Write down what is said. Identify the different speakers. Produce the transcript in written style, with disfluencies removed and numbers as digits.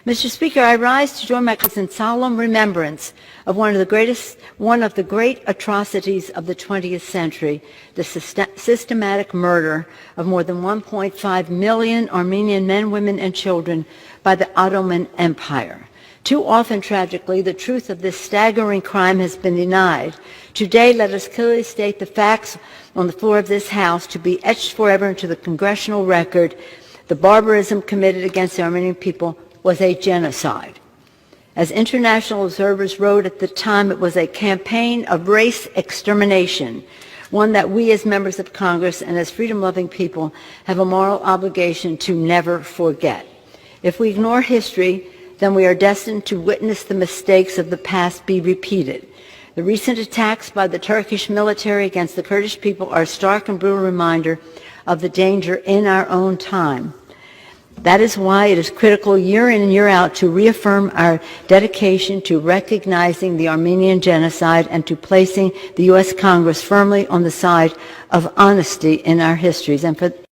Speaker 1: Mr. Speaker, I rise to join my colleagues in solemn remembrance of one of the great atrocities of the 20th century, the systematic murder of more than 1.5 million Armenian men, women, and children by the Ottoman Empire. Too often, tragically, the truth of this staggering crime has been denied. Today, let us clearly state the facts on the floor of this House to be etched forever into the congressional record. The barbarism committed against the Armenian people was a genocide. As international observers wrote at the time, it was a campaign of race extermination, one that we as members of Congress and as freedom-loving people have a moral obligation to never forget. If we ignore history, then we are destined to witness the mistakes of the past be repeated. The recent attacks by the Turkish military against the Kurdish people are a stark and brutal reminder of the danger in our own time. That is why it is critical year in and year out to reaffirm our dedication to recognizing the Armenian genocide and to placing the U.S. Congress firmly on the side of honesty in our histories. And for